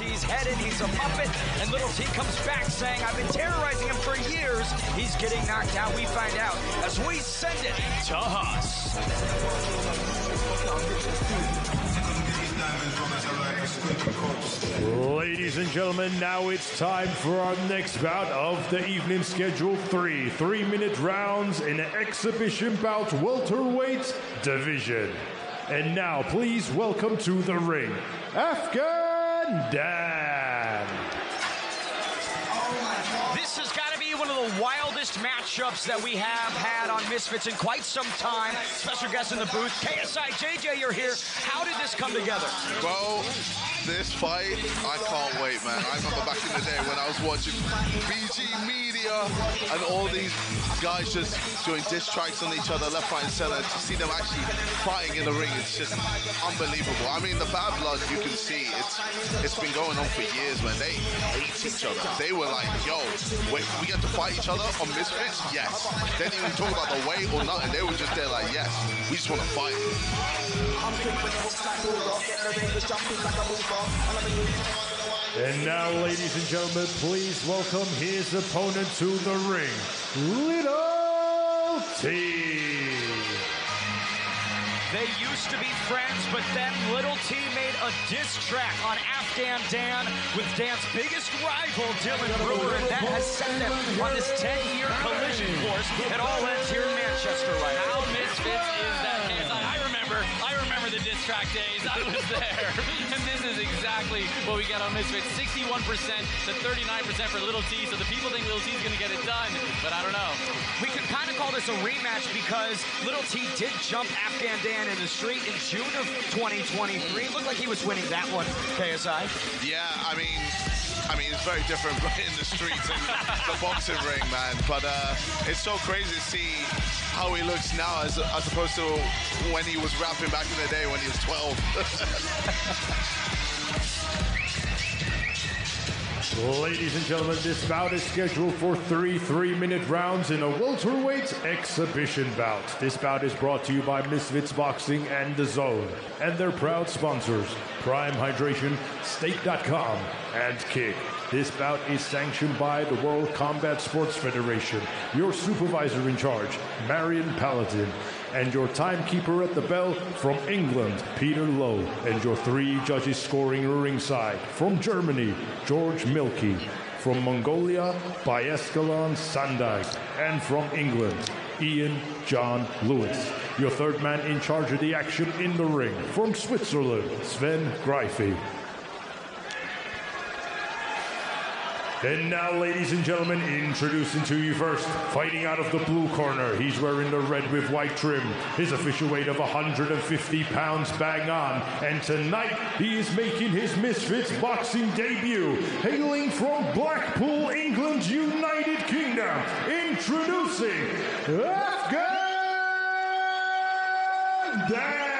T's head in. He's a Muppet. And Little T comes back saying, I've been terrorizing him for years. He's getting knocked out. We find out as we send it to Haas. Ladies and gentlemen, now it's time for our next bout of the evening schedule. 3-minute rounds in an exhibition bout welterweight division. And now, please welcome to the ring, Afghan Dan. This has got to be one of the wildest matchups that we have had on Misfits in quite some time. Special guest in the booth, KSI, JJ, you're here. How did this come together? Well, this fight, I can't wait, man. I remember back in the day when I was watching BG Media and all these guys just doing diss tracks on each other, left, right, and center. To see them actually fighting in the ring, it's just unbelievable. I mean, the Bad Blood, you can see, it's been going on for years, man. They hate each other. They were like, yo, wait, we get to fight each other on Misfits? Yes. They didn't even talk about the weight or nothing. They were just there like, yes, we just want to fight. And now, ladies and gentlemen, please welcome his opponent to the ring, Little T. They used to be friends, but then Little T made a diss track on Afghan Dan with Dan's biggest rival, Dylan Brewer, and that has set them on this 10-year collision course. It all ends here in Manchester right now. How Misfits is that? I remember the diss track days. I was there. And this is exactly what we got on Misfits. 61% to 39% for Little T. So the people think Little T is going to get it done, but I don't know. We can kind of call this a rematch because Little T did jump Afghan Dan in the street in June of 2023. It looked like he was winning that one, KSI. Yeah, I mean, it's very different in the streets and the boxing ring, man. But it's so crazy to see how he looks now as opposed to when he was rapping back in the day when he was 12. Ladies and gentlemen, this bout is scheduled for 3-minute rounds in a welterweight exhibition bout. This bout is brought to you by Misfits Boxing and The Zone, and their proud sponsors, Prime Hydration, Steak.com, and Kick. This bout is sanctioned by the World Combat Sports Federation, your supervisor in charge, Marion Paladin, and your timekeeper at the bell from England, Peter Lowe, and your 3 judges scoring ringside from Germany, George Milky, from Mongolia, Bayescalan Sandag, and from England, Ian John Lewis. Your 3rd man in charge of the action in the ring from Switzerland, Sven Greify. And now, ladies and gentlemen, introducing to you first, fighting out of the blue corner. He's wearing the red with white trim. His official weight of 150 pounds bang on. And tonight, he is making his Misfits boxing debut. Hailing from Blackpool, England, United Kingdom. Introducing Afghan Dan.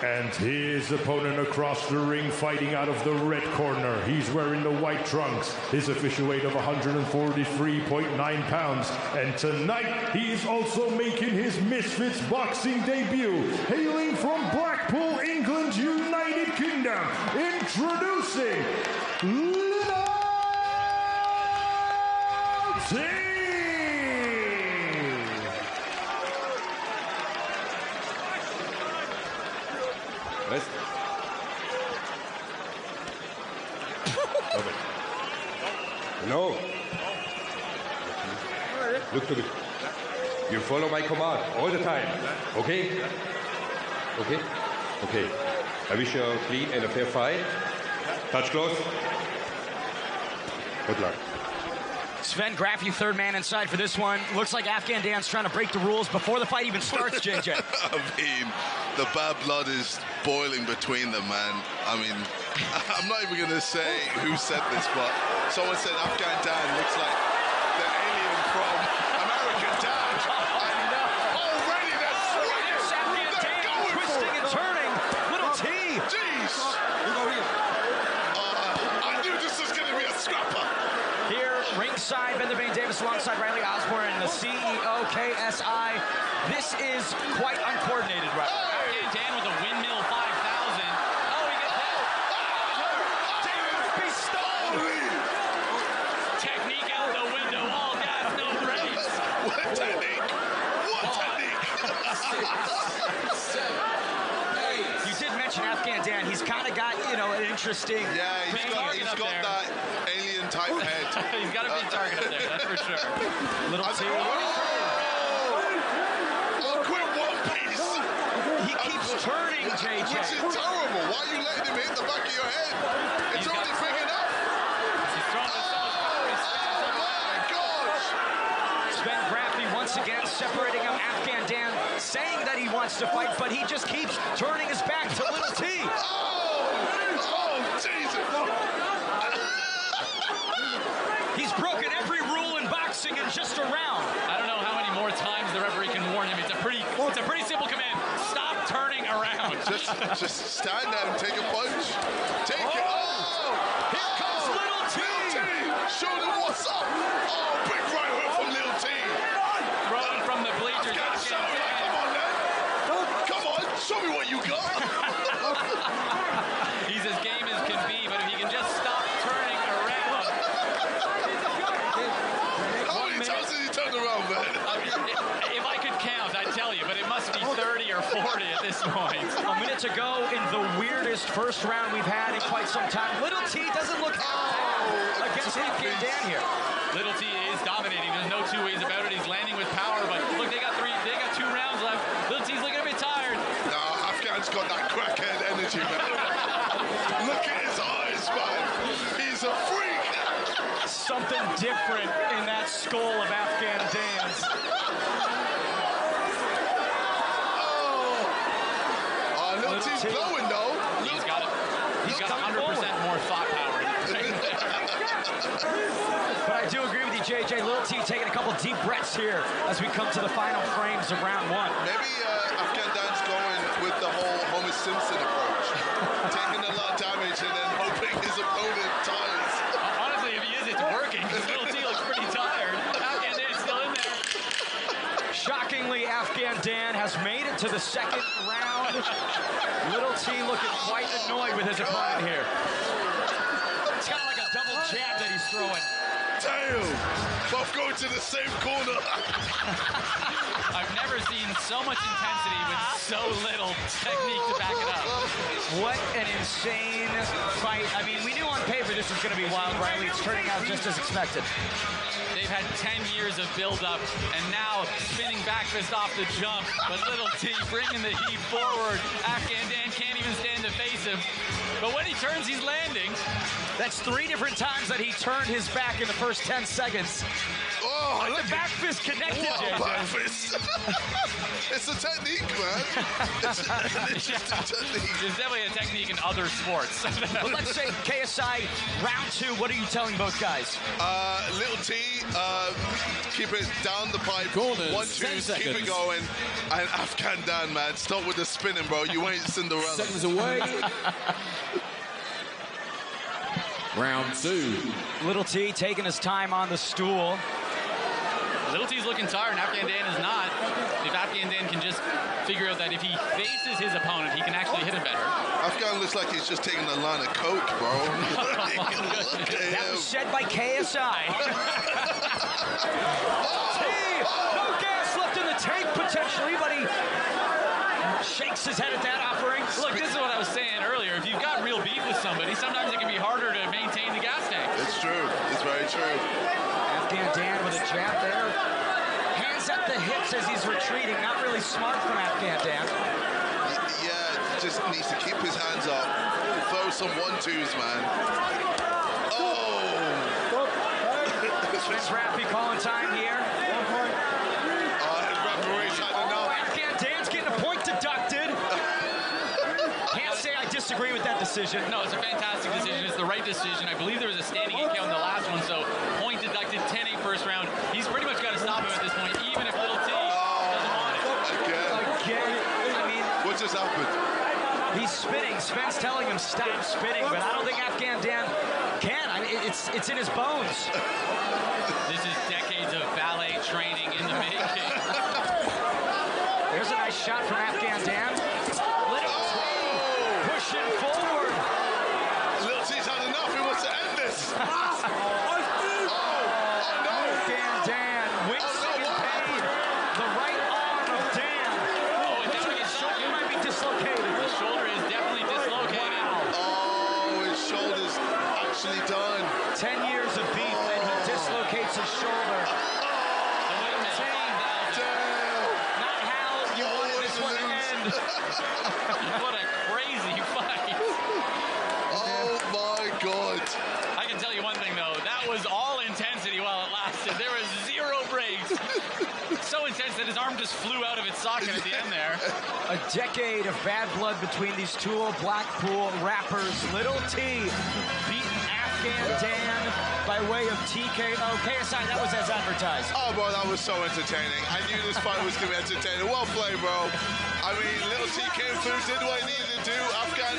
And his opponent across the ring, fighting out of the red corner. He's wearing the white trunks. His official weight of 143.9 pounds. And tonight, he is also making his Misfits boxing debut. Hailing from Blackpool, England, United Kingdom. Introducing Little T. Was? No. Look to the... You follow my command all the time. Okay? Okay? Okay. I wish you a clean and a fair fight. Touch close. Good luck. Sven Greify, 3rd man inside for this one. Looks like Afghan Dan's trying to break the rules before the fight even starts, JJ. I mean, the bad blood is boiling between them, man. I mean, I'm not even going to say who said this, but someone said Afghan Dan looks like the alien from American Dad. I know. Already they're swinging. Afghan Dan twisting and turning. Little T. Jeez. I knew this was going to be a scrapper. Here, ringside, Ben the Bane Davis alongside Riley Osborne and the CEO, KSI. This is quite uncoordinated. You did mention Afghan Dan. He's kind of got, you know, an interesting... Yeah, he's got that alien-type head. He's got a big target up there, that's for sure. Little T. Oh, quit one piece. He keeps turning, JJ. Which is terrible. Why are you letting him hit the back of your head? It's already big enough. He's throwing with so much power. He's spinning so Oh, my gosh. Sven Grafty once again separating him. Afghan Dan saying that he wants to fight, but he just keeps turning his back to Little T. Oh, Jesus. He's broken every rule in boxing in just a round. I don't know how many more times the referee can warn him. It's a pretty simple command. Stop turning around. Just stand there and take a punch. Take it. Oh! Here comes Little T. Show them what's up. Oh, big right hook from Little T. Throwing from the bleachers. Come on, then. Come on, show me what you got. He's as game as can be, but if he can just stop turning around. How many times did he turn around, man? If I could count, I'd tell you, but it must be 30 or 40 at this point. A minute to go in the weirdest first round we've had in quite some time. Little T doesn't look against Afghan Dan here. Little T is dominating. There's no two ways about it. He's landing with power, but look, they got 2 rounds left. Little T's looking a bit tired. No, Afghan's got that crackhead energy, man. Look at his eyes, man. He's a freak. Something different in that skull of Afghan Dan's. Oh, Little T's blowing, though. He's got 100% more thought power. But I do agree with you, JJ. Little T taking a couple deep breaths here as we come to the final frames of round one. Maybe Afghan Dan's going with the whole Homer Simpson approach. Taking a lot of damage and then hoping his opponent tires. Honestly, if he is, it's working, because Little T looks pretty tired. Afghan Dan's still in there. Shockingly, Afghan Dan has made it to the second round. Little T looking quite annoyed with his opponent here. It's kind of like a double jab that he's throwing. Damn! Both going to the same corner. I've never seen so much intensity with so little technique to back it up. What an insane fight. I mean, we knew on paper this was going to be wild, Riley. It's turning out just as expected. They've had 10 years of build-up, and now spinning back fist off the jump, but Little T bringing the heat forward. Afghan Dan can't even stand to face him, but when he turns, he's landing. That's 3 different times that he turned his back in the first 10 seconds. Oh, The back fist connected, JJ. back fist. It's a technique, man. It's just a technique. There's definitely a technique in other sports. But let's say KSI round 2. What are you telling both guys? Little T, keep it down the pipe. Corners, 1, 2, 10 keep it seconds. going. And Afghan Dan, man, stop with the spinning, bro. You ain't Cinderella. Seconds away. Round 2. Little T taking his time on the stool. Little T's looking tired, and Afghan Dan is not. If Afghan Dan can just figure out that if he faces his opponent, he can actually hit him better. Afghan looks like he's just taking a line of coke, bro. Look at That him. was said by KSI. T, no gas left in the tank potentially, but he shakes his head at that offering. Look, this is what I was saying earlier. If you've got real beef with somebody, sometimes it can be harder to maintain the gas tank. It's true. It's very true. Afghan Dan with a jab there. Hands at the hips as he's retreating. Not really smart from Afghan Dan. Yeah, just needs to keep his hands up. Throw some 1-2s, man. Oh! Vince Raffy calling time here. Referee's had enough. Afghan Dan's getting a point deducted. Can't say I disagree with that decision. No, it's a fantastic decision. It's the right decision. I believe there was a standing eight count in the last one, so point deducted, 10-8 first round. He's pretty much got to stop him at this point, even if Little T doesn't want it. Again. I mean, What just happened? he's spinning. Sven's telling him stop spinning, but I don't think Afghan Dan can. I mean, it's in his bones. This is decades of ballet training in the making. There's a nice shot from Afghan Dan. Little T pushing forward. Little T's had enough. He wants to end this. Afghan Dan wincing in pain. The right arm of Dan hand. What a crazy fight. Oh my God. I can tell you one thing though, that was all intensity while it lasted. There was 0 breaks. So intense that his arm just flew out of its socket at the end there. A decade of bad blood between these two old Blackpool rappers. Little T beating Afghan Dan by way of TKO. KSI, that was as advertised. Oh, bro, that was so entertaining. I knew this fight was going to be entertaining. Well played, bro. I mean, Little T came through, did what he needed to do. Afghan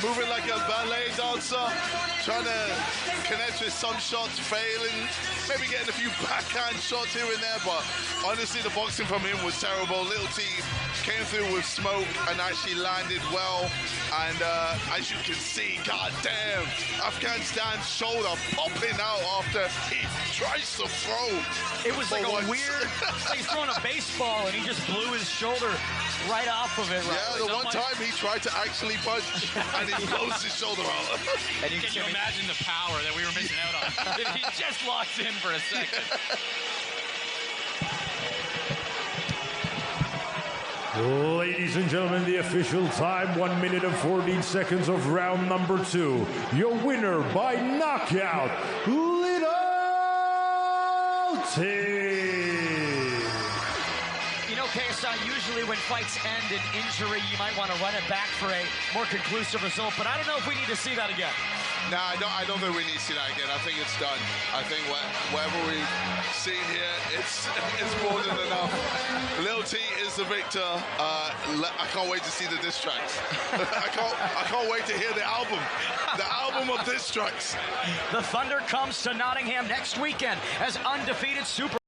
moving like a ballet dancer, trying to connect with some shots, failing, maybe getting a few backhand shots here and there, but honestly, the boxing from him was terrible. Little T came through with smoke and actually landed well. And as you can see, goddamn, Afghan Dan's shoulder popping out after he tries to throw. It was like a weird, like he's throwing a baseball and he just blew his shoulder right off of it. Right? Yeah, the one time he tried to actually punch and he blows his shoulder out. And can you imagine the power that we were missing out on if he just locks in for a second? Ladies and gentlemen, the official time, 1 minute and 14 seconds of round number 2. Your winner by knockout, Little T. You know, KSI, usually when fights end in injury, you might want to run it back for a more conclusive result, but I don't know if we need to see that again. No, I don't think we need to see that again. I think it's done. I think whatever we've seen here, it's more than enough. Lil T is the victor. I can't wait to see the diss tracks. I can't wait to hear the album of diss tracks. The Thunder comes to Nottingham next weekend as undefeated Super